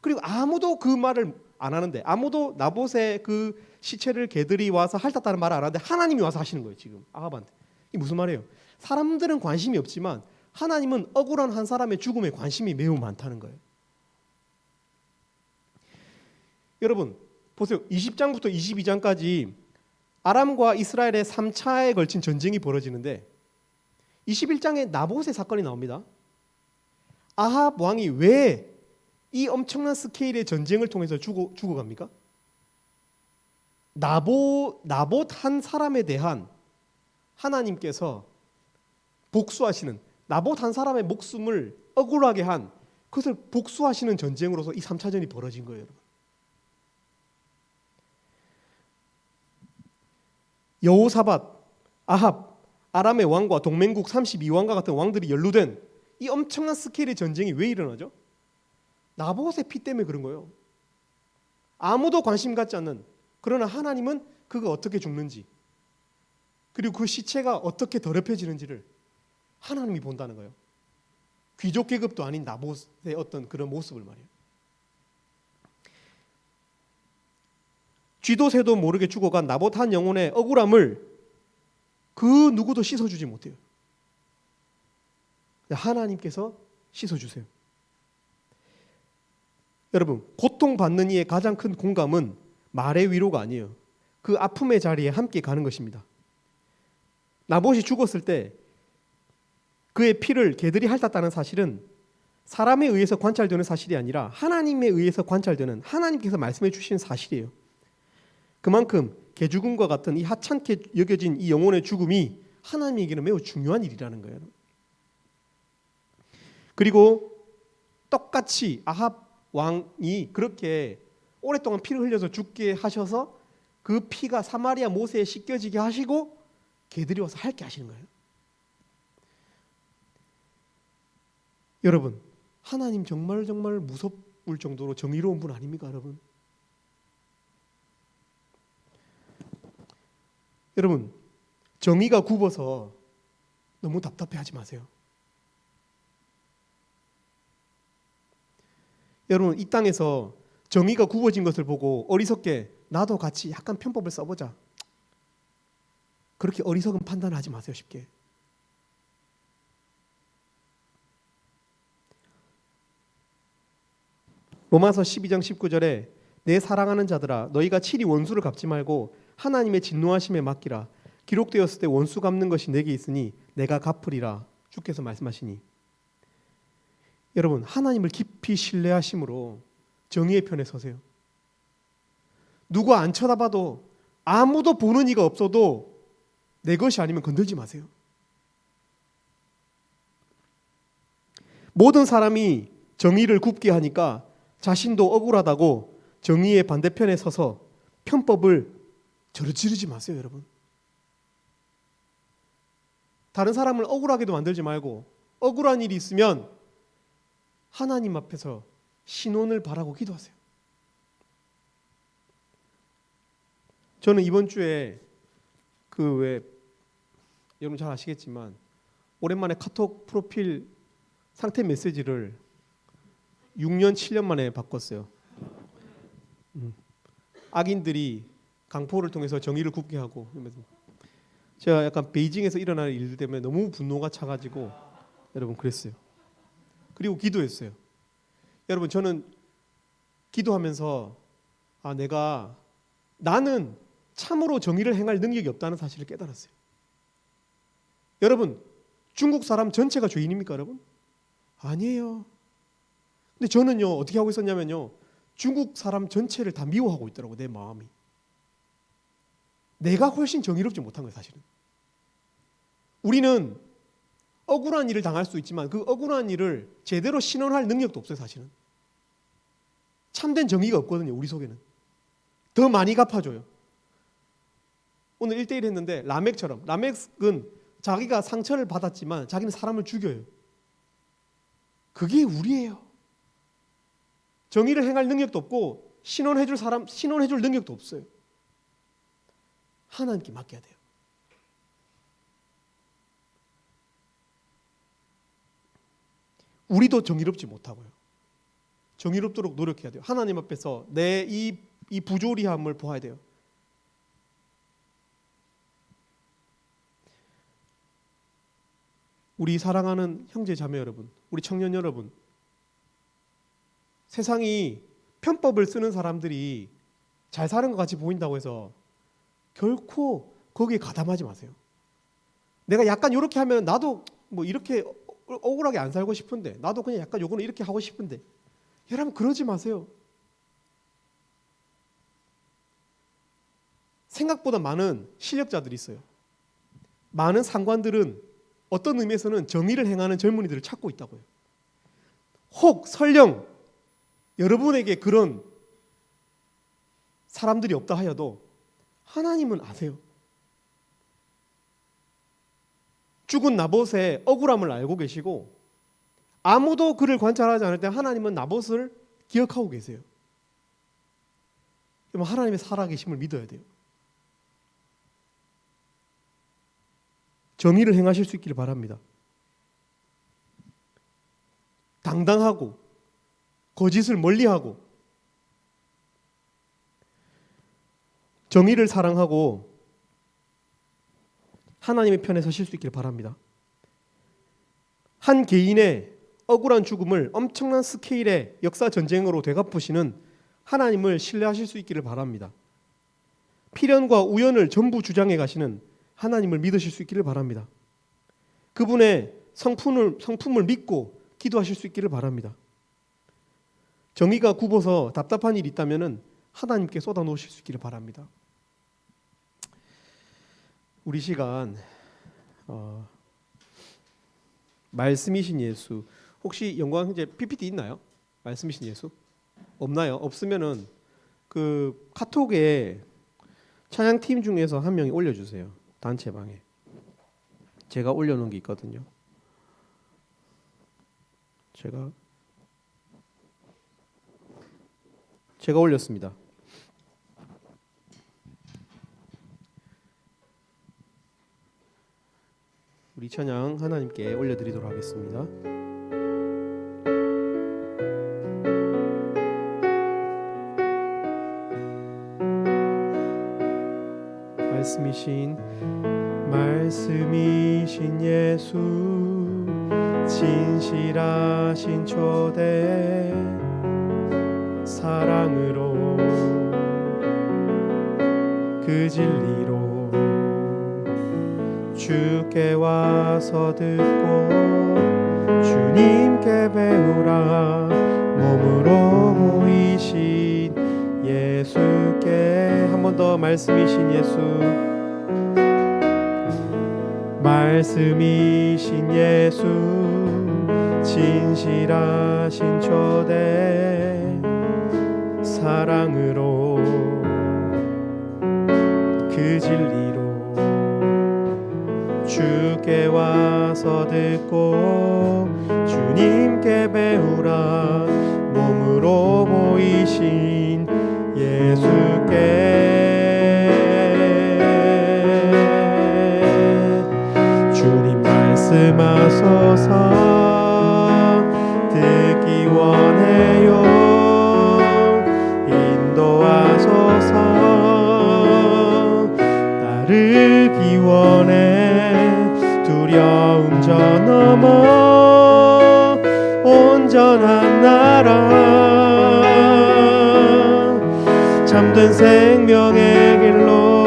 그리고 아무도 그 말을 안 하는데, 아무도 나봇의 그 시체를 개들이 와서 핥았다는 말을 안 하는데 하나님이 와서 하시는 거예요, 지금 아합한테. 이게 무슨 말이에요? 사람들은 관심이 없지만 하나님은 억울한 한 사람의 죽음에 관심이 매우 많다는 거예요. 여러분 보세요. 20장부터 22장까지 아람과 이스라엘의 3차에 걸친 전쟁이 벌어지는데 21장에 나봇의 사건이 나옵니다. 아합 왕이 왜 이 엄청난 스케일의 전쟁을 통해서 죽어갑니까? 나봇 한 사람에 대한 하나님께서 복수하시는, 나봇 한 사람의 목숨을 억울하게 한 그것을 복수하시는 전쟁으로서 이 3차전이 벌어진 거예요, 여러분. 여호사밧, 아합, 아람의 왕과 동맹국 32왕과 같은 왕들이 연루된 이 엄청난 스케일의 전쟁이 왜 일어나죠? 나봇의 피 때문에 그런 거예요. 아무도 관심 갖지 않는, 그러나 하나님은 그가 어떻게 죽는지 그리고 그 시체가 어떻게 더럽혀지는지를 하나님이 본다는 거예요. 귀족 계급도 아닌 나봇의 어떤 그런 모습을 말이에요. 쥐도 새도 모르게 죽어간 나봇 한 영혼의 억울함을 그 누구도 씻어주지 못해요. 하나님께서 씻어주세요. 여러분, 고통받는 이의 가장 큰 공감은 말의 위로가 아니에요. 그 아픔의 자리에 함께 가는 것입니다. 나봇이 죽었을 때 그의 피를 개들이 핥았다는 사실은 사람에 의해서 관찰되는 사실이 아니라 하나님에 의해서 관찰되는, 하나님께서 말씀해 주시는 사실이에요. 그만큼 개죽음과 같은 이 하찮게 여겨진 이 영혼의 죽음이 하나님에게는 매우 중요한 일이라는 거예요. 그리고 똑같이 아합 왕이 그렇게 오랫동안 피를 흘려서 죽게 하셔서 그 피가 사마리아 모세에 씻겨지게 하시고 개들이 와서 핥게 하시는 거예요. 여러분, 하나님 정말 무섭을 정도로 정의로운 분 아닙니까, 여러분? 여러분, 정의가 굽어서 너무 답답해하지 마세요. 여러분, 이 땅에서 정의가 굽어진 것을 보고 어리석게 나도 같이 약간 편법을 써보자, 그렇게 어리석은 판단을 하지 마세요, 쉽게. 로마서 12장 19절에 내 사랑하는 자들아 너희가 치리 원수를 갚지 말고 하나님의 진노하심에 맡기라. 기록되었을 때 원수 갚는 것이 내게 있으니 내가 갚으리라. 주께서 말씀하시니. 여러분, 하나님을 깊이 신뢰하심으로 정의의 편에 서세요. 누구 안 쳐다봐도, 아무도 보는 이가 없어도 내 것이 아니면 건들지 마세요. 모든 사람이 정의를 굽게 하니까 자신도 억울하다고 정의의 반대편에 서서 편법을 저지르지 마세요, 여러분. 다른 사람을 억울하게도 만들지 말고 억울한 일이 있으면 하나님 앞에서 신원을 바라고 기도하세요. 저는 이번 주에 여러분 잘 아시겠지만 오랜만에 카톡 프로필 상태 메시지를 6년 7년 만에 바꿨어요. 악인들이 강포를 통해서 정의를 굽게 하고, 제가 약간 베이징에서 일어나는 일들 때문에 너무 분노가 차가지고 여러분 그랬어요. 그리고 기도했어요. 여러분, 저는 기도하면서 나는 참으로 정의를 행할 능력이 없다는 사실을 깨달았어요. 여러분, 중국 사람 전체가 죄인입니까, 여러분? 아니에요. 근데 저는요, 어떻게 하고 있었냐면요, 중국 사람 전체를 다 미워하고 있더라고요, 내 마음이. 내가 훨씬 정의롭지 못한 거예요, 사실은. 우리는 억울한 일을 당할 수 있지만 그 억울한 일을 제대로 신원할 능력도 없어요, 사실은. 참된 정의가 없거든요, 우리 속에는. 더 많이 갚아줘요. 오늘 1대1 했는데 라멕처럼, 라멕은 자기가 상처를 받았지만 자기는 사람을 죽여요. 그게 우리예요. 정의를 행할 능력도 없고 신원해줄 능력도 없어요. 하나님께 맡겨야 돼요. 우리도 정의롭지 못하고요. 정의롭도록 노력해야 돼요. 하나님 앞에서 내 이 부조리함을 보아야 돼요. 우리 사랑하는 형제 자매 여러분, 우리 청년 여러분, 세상이 편법을 쓰는 사람들이 잘 사는 것 같이 보인다고 해서 결코 거기에 가담하지 마세요. 내가 약간 이렇게 하면 나도 뭐 이렇게 억울하게 안 살고 싶은데, 나도 그냥 약간 요거는 이렇게 하고 싶은데, 여러분 그러지 마세요. 생각보다 많은 실력자들이 있어요. 많은 상관들은 어떤 의미에서는 정의를 행하는 젊은이들을 찾고 있다고요. 혹 설령 여러분에게 그런 사람들이 없다 하여도 하나님은 아세요. 죽은 나봇의 억울함을 알고 계시고 아무도 그를 관찰하지 않을 때 하나님은 나봇을 기억하고 계세요. 하나님의 살아계심을 믿어야 돼요. 정의를 행하실 수 있기를 바랍니다. 당당하고 거짓을 멀리하고 정의를 사랑하고 하나님의 편에 서실 수 있기를 바랍니다. 한 개인의 억울한 죽음을 엄청난 스케일의 역사 전쟁으로 되갚으시는 하나님을 신뢰하실 수 있기를 바랍니다. 필연과 우연을 전부 주장해 가시는 하나님을 믿으실 수 있기를 바랍니다. 그분의 성품을 믿고 기도하실 수 있기를 바랍니다. 정의가 굽어서 답답한 일이 있다면 하나님께 쏟아 놓으실 수 있기를 바랍니다. 우리 시간 말씀이신 예수, 혹시 영광 형제 PPT 있나요? 말씀이신 예수? 없나요? 없으면은 그 카톡에 찬양팀 중에서 한 명이 올려주세요. 단체방에 제가 올려놓은 게 있거든요. 제가 올렸습니다. 우리 찬양 하나님께 올려드리도록 하겠습니다. 말씀이신 예수, 진실하신 초대 사랑으로 그 진리로 주께 와서 듣고 주님께 배우라. 몸으로 보이신 예수께 한 번 더 말씀이신 예수, 말씀이신 예수, 진실하신 초대 사랑으로 그 진리로 주께 와서 듣고 주님께 배우라. 몸으로 보이신 예수께 주님 말씀하소서. 듣기 원해요. 인도하소서. 따르기 원해. 두려움 저 넘어 온전한 나라 참된 생명의 길로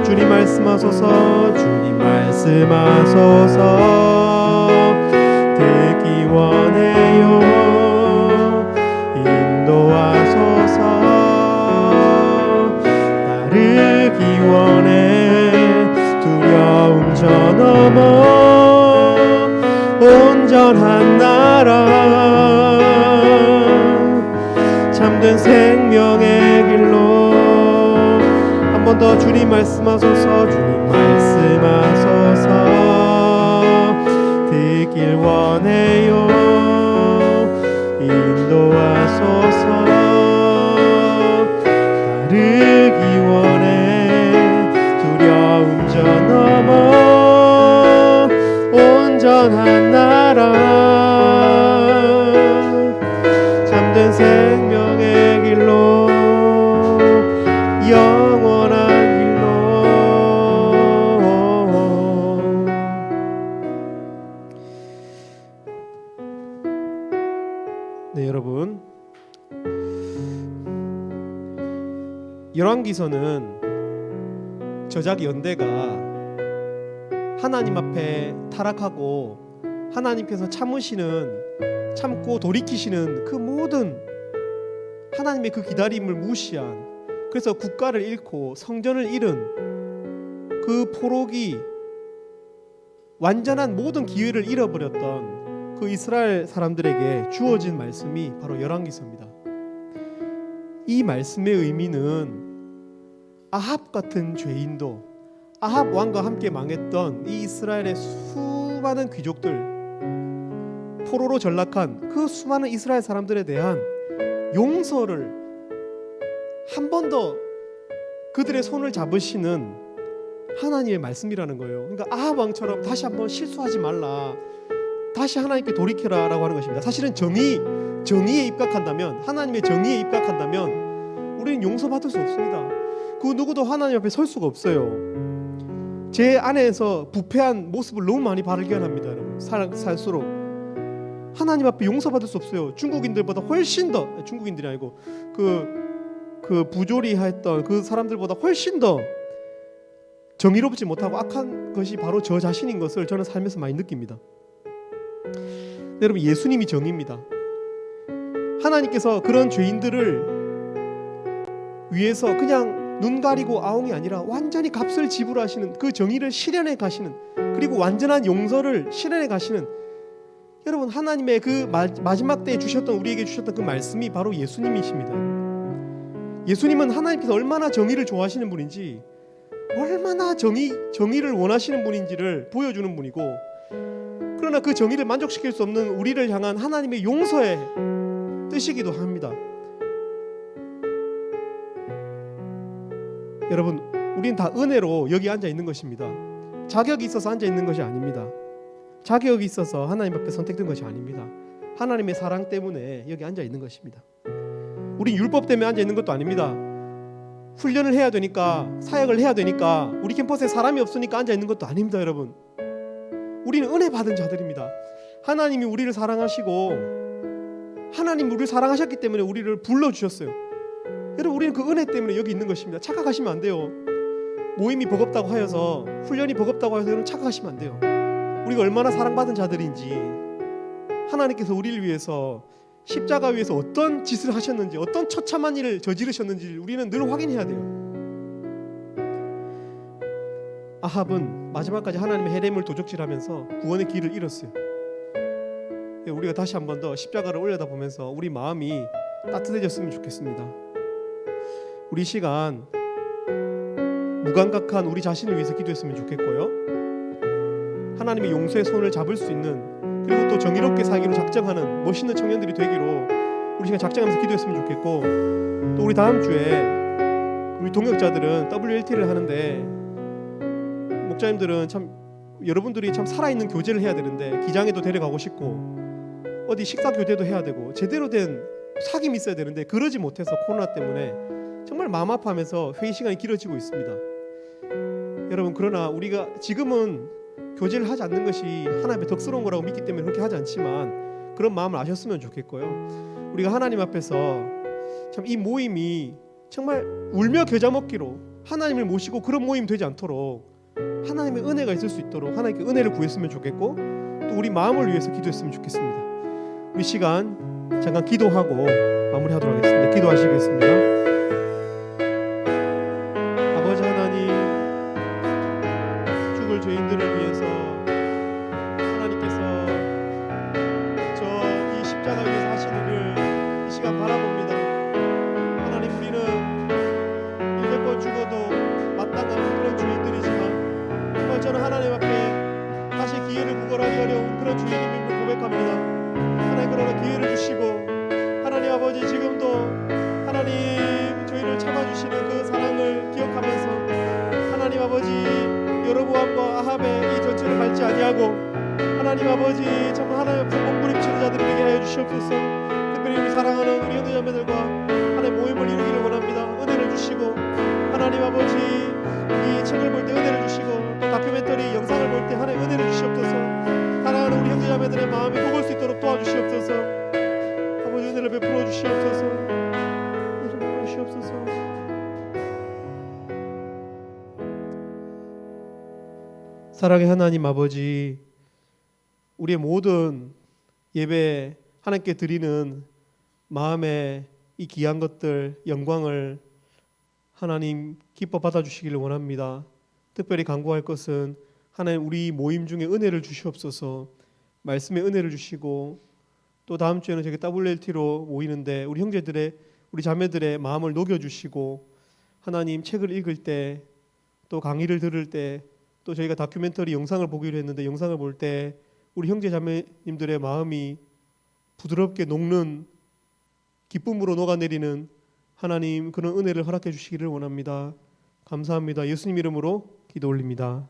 주님 말씀하소서. 주님 말씀하소서. 듣기 원해요. 인도하소서. 따르기 원해. 두려움 저 넘어 온전한 나라 참된 생명의 길로 한 번 더 주님 말씀하소서. 주님 말씀하소서. 듣길 원해요. 인도하소서. 따르기 원해. 두려움 저 넘어 온전한 나라 여러분, 열왕기서는 저작 연대가 하나님 앞에 타락하고 하나님께서 참고 돌이키시는 그 모든 하나님의 그 기다림을 무시한, 그래서 국가를 잃고 성전을 잃은 그 포로기, 완전한 모든 기회를 잃어버렸던 그 이스라엘 사람들에게 주어진 말씀이 바로 열왕기서입니다. 이 말씀의 의미는 아합 같은 죄인도, 아합 왕과 함께 망했던 이 이스라엘의 수많은 귀족들, 포로로 전락한 그 수많은 이스라엘 사람들에 대한 용서를 한 번 더 그들의 손을 잡으시는 하나님의 말씀이라는 거예요. 그러니까 아합 왕처럼 다시 한번 실수하지 말라, 다시 하나님께 돌이켜라 라고 하는 것입니다. 사실은 정의에 입각한다면, 하나님의 정의에 입각한다면 우리는 용서받을 수 없습니다. 그 누구도 하나님 앞에 설 수가 없어요. 제 안에서 부패한 모습을 너무 많이 발견합니다. 여러분, 살수록 하나님 앞에 용서받을 수 없어요. 중국인들보다 훨씬 더, 중국인들이 아니고 그 부조리했던 그 사람들보다 훨씬 더 정의롭지 못하고 악한 것이 바로 저 자신인 것을 저는 삶에서 많이 느낍니다. 여러분, 예수님이 정의입니다. 하나님께서 그런 죄인들을 위해서 그냥 눈 가리고 아웅이 아니라 완전히 값을 지불하시는 그 정의를 실현해 가시는, 그리고 완전한 용서를 실현해 가시는, 여러분, 하나님의 그 마지막 때에 우리에게 주셨던 그 말씀이 바로 예수님이십니다. 예수님은 하나님께서 얼마나 정의를 좋아하시는 분인지, 얼마나 정의를 원하시는 분인지를 보여주는 분이고, 그러나 그 정의를 만족시킬 수 없는 우리를 향한 하나님의 용서의 뜻이기도 합니다. 여러분, 우리는 다 은혜로 여기 앉아 있는 것입니다. 자격이 있어서 앉아 있는 것이 아닙니다. 자격이 있어서 하나님 앞에 선택된 것이 아닙니다. 하나님의 사랑 때문에 여기 앉아 있는 것입니다. 우린 율법 때문에 앉아 있는 것도 아닙니다. 훈련을 해야 되니까, 사역을 해야 되니까, 우리 캠퍼스에 사람이 없으니까 앉아 있는 것도 아닙니다. 여러분, 우리는 은혜 받은 자들입니다. 하나님이 우리를 사랑하시고, 하나님이 우리를 사랑하셨기 때문에 우리를 불러주셨어요. 여러분, 우리는 그 은혜 때문에 여기 있는 것입니다. 착각하시면 안 돼요. 모임이 버겁다고 하여서, 훈련이 버겁다고 해서 여러분 착각하시면 안 돼요. 우리가 얼마나 사랑받은 자들인지, 하나님께서 우리를 위해서 십자가 위에서 어떤 짓을 하셨는지, 어떤 처참한 일을 저지르셨는지 우리는 늘 확인해야 돼요. 아합은 마지막까지 하나님의 헤렘을 도적질하면서 구원의 길을 잃었어요. 우리가 다시 한 번 더 십자가를 올려다보면서 우리 마음이 따뜻해졌으면 좋겠습니다. 우리 시간 무감각한 우리 자신을 위해서 기도했으면 좋겠고요, 하나님의 용서의 손을 잡을 수 있는, 그리고 또 정의롭게 살기로 작정하는 멋있는 청년들이 되기로 우리 시간 작정하면서 기도했으면 좋겠고, 또 우리 다음 주에 우리 동역자들은 WLT를 하는데, 목자님들은 참 여러분들이 참 살아있는 교제를 해야 되는데 기장에도 데려가고 싶고 어디 식사 교대도 해야 되고 제대로 된 사귐이 있어야 되는데 그러지 못해서 코로나 때문에 정말 마음 아파하면서 회의 시간이 길어지고 있습니다. 여러분, 그러나 우리가 지금은 교제를 하지 않는 것이 하나님의 덕스러운 거라고 믿기 때문에 그렇게 하지 않지만, 그런 마음을 아셨으면 좋겠고요. 우리가 하나님 앞에서 참 이 모임이 정말 울며 겨자 먹기로 하나님을 모시고 그런 모임 되지 않도록 하나님의 은혜가 있을 수 있도록 하나님께 은혜를 구했으면 좋겠고, 또 우리 마음을 위해서 기도했으면 좋겠습니다. 우리 시간 잠깐 기도하고 마무리하도록 하겠습니다. 기도하시겠습니다. 아버지 하나님, 죽을 죄인들을 위해서 하나님께서 이 십자가 위에서 하신 일을 이 시간 바라봅니다. 하나님, 우리는 100번 죽어도 마땅한 그런 죄인들이지만 정말 저는 하나님 앞에 다시 기회를 구걸하기 어려운 그런 죄인임을 고백합니다. 하나님, 그러나 기회를 주시고, 하나님 아버지, 지금도 하나님 저희를 참아주시는 그 사랑을 기억하면서 하나님 아버지, 여로보암과 아합의 이 전체를 밟지 아니하고 하나님 아버지, 정말 하나님 불공부림치는 자들이 되게 하여 주시옵소서. 특별히 우리 사랑하는 우리 형제자매들과 하나님 모임을 이루기를 원합니다. 은혜를 주시고, 하나님 아버지, 이 책을 볼 때 은혜를 주시고, 또 다큐멘터리 영상을 볼 때 하나님 은혜를 주시옵소서. 사랑하는 우리 형제자매들의 마음이 녹을 수 있도록 도와주시옵소서. 아버지, 은혜를 베풀어 풀어주시옵소서. 이름 풀어주시옵소서. 사랑의 하나님 아버지, 우리의 모든 예배 하나님께 드리는 마음의 이 귀한 것들, 영광을 하나님 기뻐 받아주시기를 원합니다. 특별히 간구할 것은 하나님 우리 모임 중에 은혜를 주시옵소서. 말씀의 은혜를 주시고, 또 다음 주에는 저희 WLT로 모이는데 우리 형제들의, 우리 자매들의 마음을 녹여주시고, 하나님 책을 읽을 때, 또 강의를 들을 때, 또 저희가 다큐멘터리 영상을 보기로 했는데 영상을 볼 때 우리 형제 자매님들의 마음이 부드럽게 녹는, 기쁨으로 녹아내리는 하나님 그런 은혜를 허락해 주시기를 원합니다. 감사합니다. 예수님 이름으로 기도 올립니다.